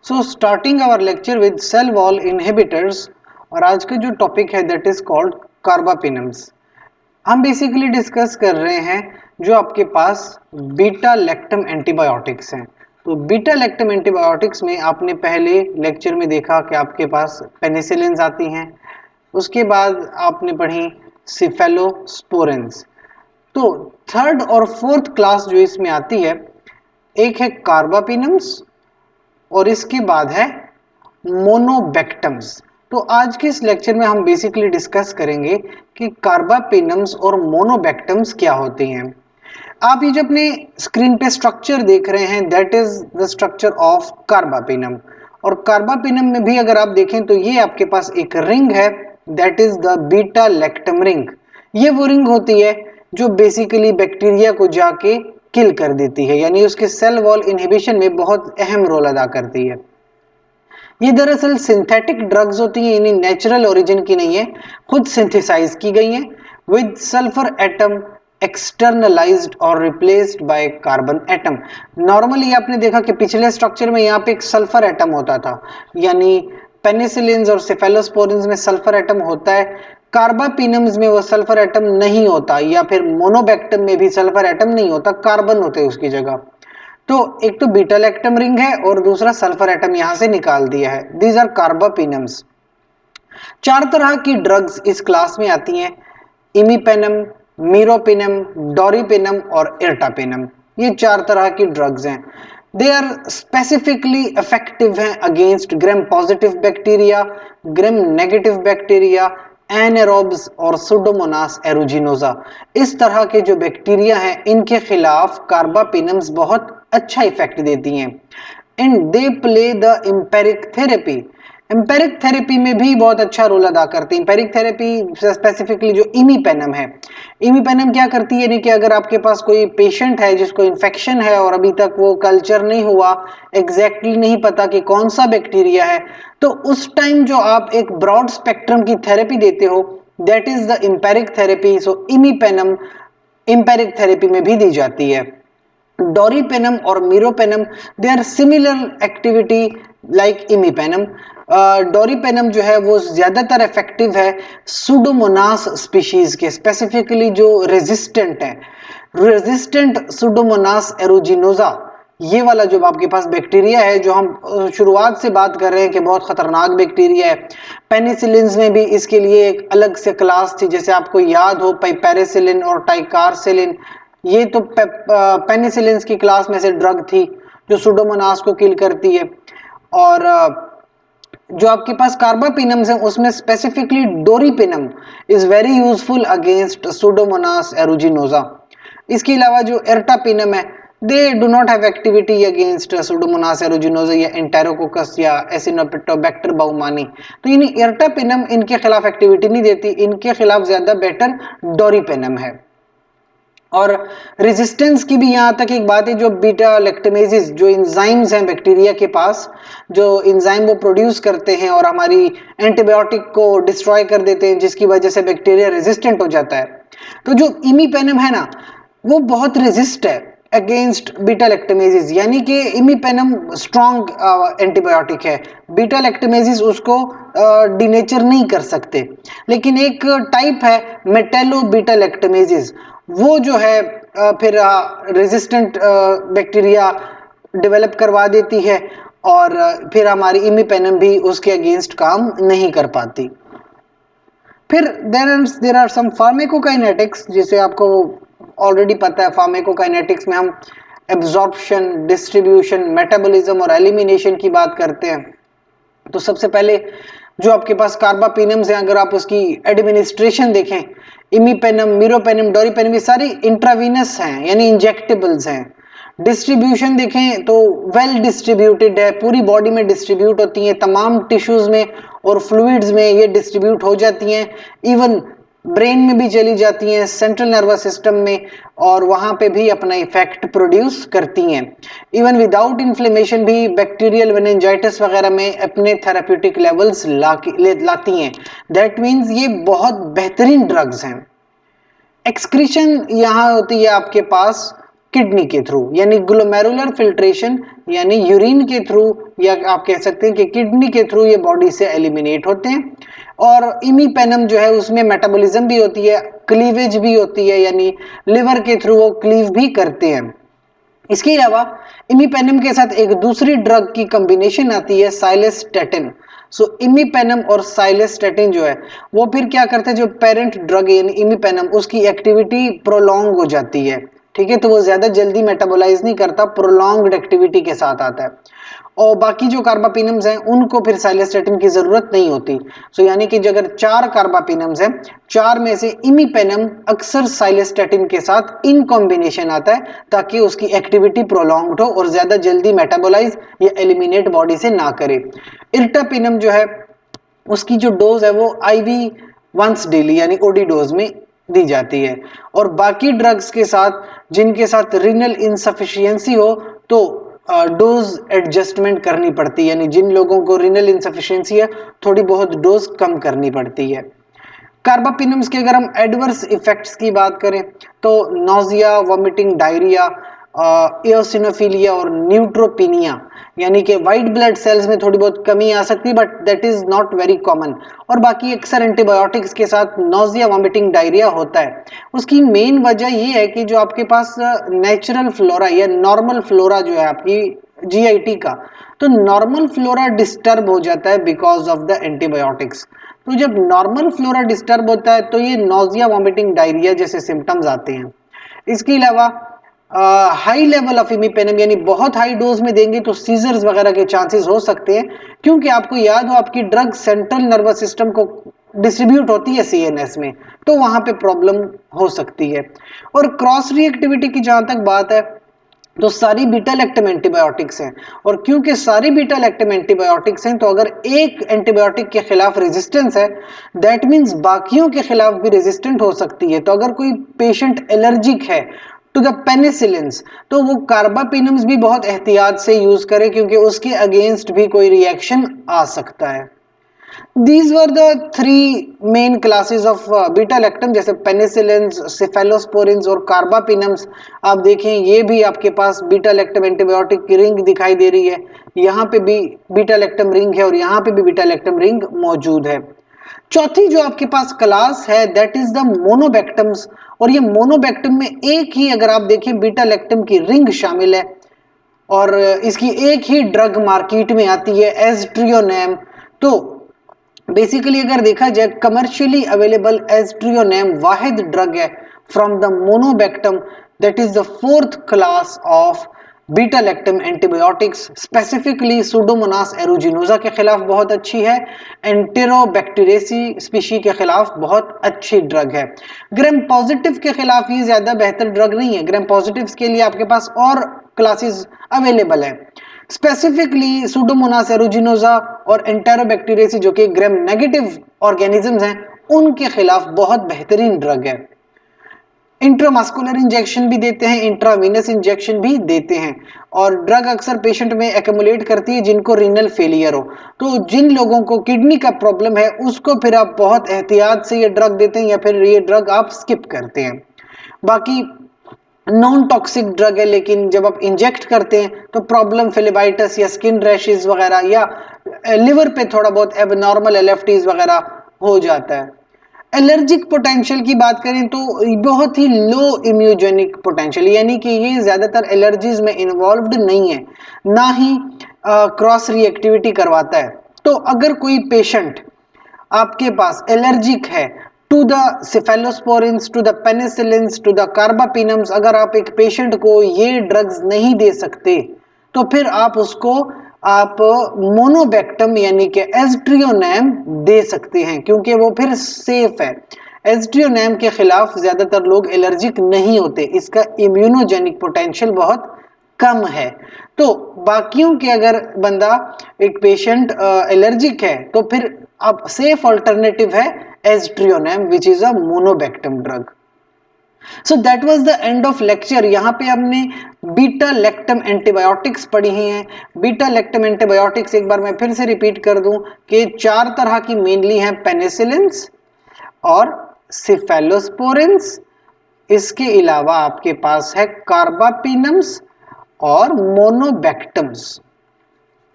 So starting our lecture with cell wall inhibitors, और आज का जो टॉपिक है दैट इज कॉल्ड कार्बापिनम्स। हम बेसिकली डिस्कस कर रहे हैं जो आपके पास बीटा लैक्टम एंटीबायोटिक्स हैं। तो बीटा लैक्टम एंटीबायोटिक्स में आपने पहले लेक्चर में देखा कि आपके पास पेनिसिलिन्स आती हैं, उसके बाद आपने पढ़ी सिफेलोस्पोरिन्स। तो थर्ड और फोर्थ क्लास जो इसमें आती है, एक है कार्बापिनम्स और इसके बाद है मोनोबैक्टम्स। तो आज के इस लेक्चर में हम बेसिकली डिस्कस करेंगे कि कार्बापिनम्स और मोनोबैक्टम्स क्या होती हैं। आप ये जो अपने स्क्रीन पे स्ट्रक्चर देख रहे हैं that is the structure of carbapenem, और कार्बापिनम में भी अगर आप देखें तो ये आपके पास एक रिंग है that is the beta lactam ring. ये वो रिंग होती है जो बेसिकली बैक्टीरिया को जाके किल कर देती है, यानी उसके सेल वॉल इनहिबिशन में बहुत अहम रोल अदा करती है। ये दरअसल सिंथेटिक ड्रग्स होती हैं, यानी नेचुरल ओरिजिन की नहीं है, खुद सिंथेसाइज की गई हैं विद सल्फर एटम एक्सटर्नलाइज्ड और replaced by carbon atom. Normally आपने देखा कि पिछले स्ट्रक्चर में यहाँ पे एक सल्फर एटम होता था, यानी पेनिसिलिन्स और सेफेलोस्पोरिन्स में सल्फर एटम होता है, कार्बापिनम्स में वो सल्फर एटम नहीं होता, या फिर मोनोबैक्टम में भी सल्फर एटम नहीं होता, कार्बन होते हैं उसकी जगह। तो एक तो बीटा लैक्टम रिंग है और दूसरा सल्फर एटम यहां से निकाल दिया है। These are carbapenems. चार तरह की ड्रग्स इस क्लास में आती हैं, इमीपेनम, मीरोपिनम, डोरिपिनम और इर्टापिनम। ये चार तरह की ड्रग्स हैं। दे आर स्पेसिफिकली इफेक्टिव हैं against gram positive bacteria, gram negative bacteria, anaerobes और सुडोमोनास एरुजिनोजा। इस तरह के जो बैक्टीरिया हैं इनके खिलाफ कार्बापिनम्स बहुत अच्छा इफेक्ट देती हैं। And they play the empiric therapy. Empiric therapy में भी बहुत अच्छा रोल अदा करती है। एम्पेरिक थेरेपी स्पेसिफिकली जो इमीपेनम है, इमीपेनम क्या करती है, यानी कि अगर आपके पास कोई पेशेंट है जिसको इन्फेक्शन है और अभी तक वो कल्चर नहीं हुआ, एग्जैक्टली नहीं पता कि कौन सा बैक्टीरिया है, तो उस टाइम जो आप एक ब्रॉड स्पेक्ट्रम की थेरेपी देते हो that is the empiric therapy. So imipenem empiric therapy में भी दी जाती है। डोरिपेनम और meropenem they are similar activity like imipenem. Doripenem जो है वो ज्यादातर इफेक्टिव है सुडोमोनास स्पीशीज के, स्पेसिफिकली जो रेजिस्टेंट है, रेजिस्टेंट सुडोमोनास एरोजिनोजा। ये वाला जो आपके पास बैक्टीरिया है जो हम शुरुआत से बात कर रहे हैं कि बहुत खतरनाक बैक्टीरिया है। पेनिसिलिन्स में भी इसके लिए एक अलग से क्लास थी, जैसे आपको याद हो पेरिसिलिन और टाइकारसिलिन, ये तो पेनिसिलिन्स की क्लास में से ड्रग थी जो सुडोमोनास को किल करती है। और जो आपके पास कार्बापिनम्स है उसमें specifically doripenem is very useful against pseudomonas aeruginosa. इसके अलावा जो एर्टापिनम है they do not have activity against pseudomonas aeruginosa या एंटेरोकोकस या एसिनोपिटोबैक्टर बाउमानी। तो यानी एर्टापिनम इनके खिलाफ एक्टिविटी नहीं देती, इनके खिलाफ ज्यादा बेटर डोरिपिनम है। और रेजिस्टेंस की भी यहाँ तक एक बात है, जो बीटा लैक्टमेजेस जो एंजाइम्स हैं बैक्टीरिया के पास, जो एंजाइम वो प्रोड्यूस करते हैं और हमारी एंटीबायोटिक को डिस्ट्रॉय कर देते हैं जिसकी वजह से बैक्टीरिया रेजिस्टेंट हो जाता है। तो जो इमीपेनम है ना वो बहुत रेजिस्ट है अगेंस्ट बीटा लैक्टमेजेस, यानी कि इमीपेनम स्ट्रॉन्ग एंटीबायोटिक है, बीटा लैक्टमेजेस उसको डिनेचर नहीं कर सकते। लेकिन एक टाइप है मेटेलो बीटा लैक्टमेजेस, वो जो है फिर रेजिस्टेंट बैक्टीरिया डेवलप करवा देती है और फिर हमारी इमीपेनम भी उसके अगेंस्ट काम नहीं कर पाती। फिर देयर आर सम फार्माकोकाइनेटिक्स, जिसे आपको ऑलरेडी पता है। फार्माकोकाइनेटिक्स में हम एब्जॉर्प्शन, डिस्ट्रीब्यूशन, मेटाबॉलिज्म और एलिमिनेशन की बात करते हैं। तो सबसे पहले जो आपके पास कार्बापिनम्स हैं, अगर आप उसकी एडमिनिस्ट्रेशन देखें, इमीपेनम, मीरोपेनम, डोरिपेनम ये सारी इंट्रावीनस हैं, यानी इंजेक्टेबल्स हैं। डिस्ट्रीब्यूशन देखें तो वेल डिस्ट्रीब्यूटेड है, पूरी बॉडी में डिस्ट्रीब्यूट होती हैं, तमाम टिश्यूज में और फ्लूइड्स में ये डिस्ट्रीब्यूट हो जाती हैं, इवन ब्रेन में भी चली जाती हैं, सेंट्रल नर्वस सिस्टम में, और वहां पे भी अपना इफेक्ट प्रोड्यूस करती हैं। इवन विदाउट इन्फ्लेमेशन भी बैक्टीरियल मेनिंजाइटिस वगैरह में अपने थेराप्यूटिक लेवल्स लाती हैं। दैट मीन्स ये बहुत बेहतरीन ड्रग्स हैं। एक्सक्रीशन यहाँ होती है आपके पास किडनी के थ्रू, यानी ग्लोमेरुलर फिल्ट्रेशन यानी यूरिन के थ्रू, या आप कह सकते हैं कि किडनी के थ्रू ये बॉडी से एलिमिनेट होते हैं। और इमीपेनम जो है उसमें मेटाबॉलिज्म भी होती है, क्लीवेज भी होती है, यानी लिवर के थ्रू वो क्लीव भी करते हैं। इसके अलावा इमीपेनम के साथ एक दूसरी ड्रग की कॉम्बिनेशन आती है, साइलेस्टेटिन। सो इमीपेनम और साइलेस्टेटिन जो है वो फिर क्या करते हैं, जो पेरेंट ड्रग यानी इमीपेनम उसकी एक्टिविटी प्रोलॉन्ग हो जाती है, ठीक है, तो वो ज्यादा जल्दी मेटाबोलाइज नहीं करता, प्रोलॉन्ग्ड एक्टिविटी के साथ आता है। और बाकी जो कार्बापिनम्स हैं उनको फिर साइलेस्टेटिन की जरूरत नहीं होती। सो यानी कि जो अगर 4 कार्बापिनम्स हैं, 4 में से इमीपेनम अक्सर साइलेस्टेटिन के साथ इन कॉम्बिनेशन आता है ताकि उसकी एक्टिविटी प्रोलॉन्ग्ड हो और ज्यादा जल्दी मेटाबोलाइज या एलिमिनेट बॉडी से ना करे। इर्टापिनम जो है उसकी जो डोज है वो आईवी वंस डेली यानी ओडी डोज में दी जाती है। और बाकी ड्रग्स के साथ जिनके साथ रीनल इनसफिशियंसी हो तो डोज एडजस्टमेंट करनी पड़ती है, यानी जिन लोगों को रीनल इनसफिशियंसी है थोड़ी बहुत डोज कम करनी पड़ती है। कार्बापिनम्स के अगर हम एडवर्स इफेक्ट्स की बात करें तो नोजिया, वॉमिटिंग, डायरिया, एओसिनोफिलिया और न्यूट्रोपिनिया, यानी कि वाइट ब्लड सेल्स में थोड़ी बहुत कमी आ सकती है but that is not very common. और बाकी अक्सर एंटीबायोटिक्स के साथ नोजिया, वॉमिटिंग, डायरिया होता है। उसकी मेन वजह ये है कि जो आपके पास नेचुरल फ्लोरा या नॉर्मल फ्लोरा जो है आपकी जीआईटी का, तो नॉर्मल फ्लोरा डिस्टर्ब हो जाता है बिकॉज ऑफ द एंटीबायोटिक्स। तो जब नॉर्मल फ्लोरा डिस्टर्ब होता है तो ये नोजिया, वॉमिटिंग, डायरिया जैसे सिम्टम्स आते हैं। इसके अलावा हाई लेवल ऑफ इमीपेनम यानी बहुत हाई डोज में देंगे तो सीजर्स वगैरह के चांसेस हो सकते हैं, क्योंकि आपको याद हो आपकी ड्रग सेंट्रल नर्वस सिस्टम को डिस्ट्रीब्यूट होती है सीएनएस में, तो वहां पे प्रॉब्लम हो सकती है। और क्रॉस रिएक्टिविटी की जहां तक बात है तो सारी बीटा लैक्टम एंटीबायोटिक्स हैं, और क्योंकि सारी बीटा लैक्टम एंटीबायोटिक्स हैं तो अगर एक एंटीबायोटिक के खिलाफ रेजिस्टेंस है दैट मींस बाकियों के खिलाफ भी रेजिस्टेंट हो सकती है। तो अगर कोई पेशेंट एलर्जिक है टू द पेनिसिलिन्स तो वो कार्बापिनम्स भी बहुत एहतियात से यूज करे, क्योंकि उसके अगेंस्ट भी कोई रिएक्शन आ सकता है। These were the three main classes of beta lactam, जैसे पेनिसिलिन्स, सेफेलोस्पोरिन्स और कार्बापिनम्स। आप देखें ये भी आपके पास बीटा लैक्टम एंटीबायोटिक की रिंग दिखाई दे रही है, यहाँ पे भी बीटा लैक्टम रिंग है और यहाँ पे भी बीटा लैक्टम रिंग मौजूद है। चौथी जो आपके पास क्लास है दैट इज द मोनोबैक्टम्स, और ये मोनोबैक्टम में एक ही अगर आप देखें बीटा लैक्टम की रिंग शामिल है और इसकी एक ही ड्रग मार्केट में आती है एज़ट्रियोनेम। तो बेसिकली अगर देखा जाए कमर्शियली अवेलेबल एज़ट्रियोनेम वाहिद ड्रग है from the monobactam, that is the fourth class of beta lactam antibiotics. Specifically pseudomonas aeruginosa के खिलाफ बहुत अच्छी है, एंटेरोबैक्टीरियसी स्पीशी के खिलाफ बहुत अच्छी ड्रग है। ग्राम पॉजिटिव के खिलाफ ये ज्यादा बेहतर ड्रग नहीं है, ग्राम पॉजिटिव के लिए आपके पास और क्लासेस अवेलेबल है। स्पेसिफिकली सुडोमोनास एरुजिनोजा और एंटेरोबैक्टीरियसी जो कि ग्राम नेगेटिव ऑर्गेनिजम्स हैं उनके खिलाफ बहुत बेहतरीन ड्रग है। इंट्रामस्कुलर इंजेक्शन भी देते हैं, इंट्रावीनस इंजेक्शन भी देते हैं, और ड्रग अक्सर पेशेंट में एक्यूमुलेट करती है जिनको रीनल फेलियर हो। तो जिन लोगों को किडनी का प्रॉब्लम है उसको फिर आप बहुत एहतियात से ये ड्रग देते हैं या फिर ये ड्रग आप स्किप करते हैं। बाकी नॉन टॉक्सिक ड्रग है, लेकिन जब आप इंजेक्ट करते हैं तो प्रॉब्लम फिलेबाइटिस या स्किन रैशेस वगैरह या लिवर पे थोड़ा बहुत एबनॉर्मल एलएफटीज वगैरह हो जाता है। एलर्जिक पोटेंशियल की बात करें तो बहुत ही लो इम्यूजेनिक पोटेंशियल, यानी कि ये ज्यादातर एलर्जीज में इन्वॉल्व्ड नहीं है, ना ही क्रॉस रिएक्टिविटी करवाता है। तो अगर कोई पेशेंट आपके पास एलर्जिक है to the cephalosporins, to the penicillins, to the carbapenems, अगर आप एक पेशेंट को ये ड्रग्स नहीं दे सकते तो फिर आप उसको आप मोनोबैक्टम यानी कि एज़ट्रियोनेम दे सकते हैं, क्योंकि वो फिर सेफ है। एज़ट्रियोनेम के खिलाफ ज्यादातर लोग एलर्जिक नहीं होते, इसका इम्यूनोजेनिक पोटेंशियल बहुत कम है। तो बाकियों के अगर बंदा एक पेशेंट एलर्जिक है तो फिर अब सेफ अल्टरनेटिव है aztreonam which is a monobactam drug. So that was the end of lecture. यहाँ पे हमने बीटा लैक्टम एंटीबायोटिक्स पढ़ी हैं। बीटा लैक्टम एंटीबायोटिक्स एक बार मैं फिर से रिपीट कर दूं कि 4 तरह की मेनली हैं, पेनिसिलिन्स और सेफेलोस्पोरिन्स, इसके अलावा आपके पास है कार्बापिनम्स और मोनोबैक्टम्स।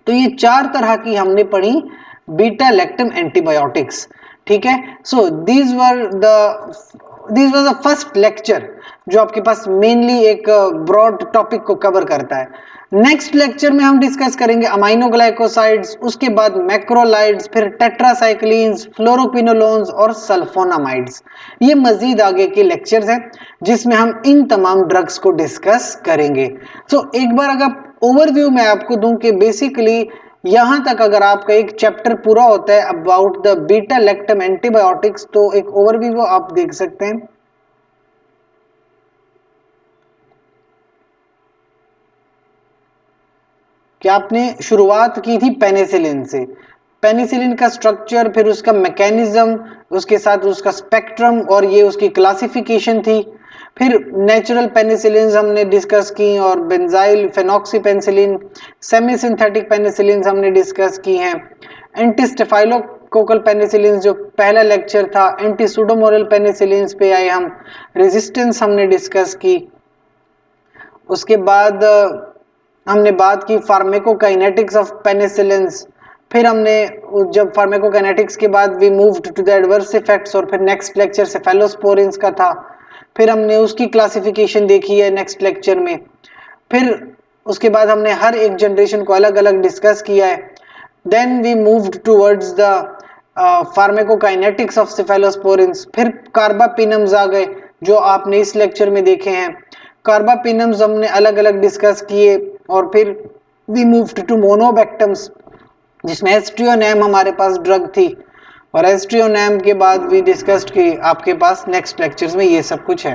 तो ये 4 तरह की हमने पढ़ी बीटा लैक्टम एंटीबायोटिक्स। ठीक है, so these was the first lecture जो आपके पास मेनली एक ब्रॉड टॉपिक को कवर करता है। नेक्स्ट लेक्चर में हम डिस्कस करेंगे अमाइनोग्लाइकोसाइड्स, उसके बाद मैक्रोलाइड्स, फिर टेट्रासाइक्लिन्स, फ्लोरोक्विनोलोन्स और सल्फोनामाइड्स। ये मजीद आगे के लेक्चर्स हैं जिसमें हम इन तमाम ड्रग्स को डिस्कस करेंगे। सो एक बार अगर ओवरव्यू मैं आपको दूं कि बेसिकली यहां तक अगर आपका एक चैप्टर पूरा होता है about the beta lactam antibiotics, तो एक ओवरव्यू आप देख सकते हैं। कि आपने शुरुआत की थी पेनिसिलिन से, पेनिसिलिन का स्ट्रक्चर, फिर उसका मैकेनिज्म, उसके साथ उसका स्पेक्ट्रम और ये उसकी क्लासिफिकेशन थी। फिर नेचुरल पेनिसिलिन हमने डिस्कस की और बेंजाइल फेनॉक्सीपेनिसिलिन, सेमी सिंथेटिक पेनिसिलिन हमने डिस्कस की हैं। एंटीस्टेफाइलोकोकल पेनिसिलिन जो पहला लेक्चर था, एंटी सुडोमोरल पेनिसिलिन पे आए हम, रेजिस्टेंस हमने डिस्कस की। उसके बाद हमने बात की फार्माकोकाइनेटिक्स ऑफ पेनिसिलिन्स। फिर हमने जब फार्माकोकाइनेटिक्स के बाद we moved to the adverse effects और फिर नेक्स्ट लेक्चर सेफेलोस्पोरिन्स का था। फिर हमने उसकी क्लासिफिकेशन देखी है नेक्स्ट लेक्चर में। फिर उसके बाद हमने हर एक जनरेशन को अलग अलग डिस्कस किया है। Then we moved towards the pharmacokinetics of cephalosporins. फिर कार्बापिनम्स आ गए जो आपने इस लेक्चर में देखे हैं। कार्बापिनम्स हमने अलग अलग डिस्कस किए और फिर वी मूव्ड टू मोनोबैक्टम्स जिसमें एस्ट्रियोनैम हमारे पास ड्रग थी, और एस्ट्रियोनैम के बाद वी डिस्कस्ड कि आपके पास नेक्स्ट लेक्चर्स में ये सब कुछ है।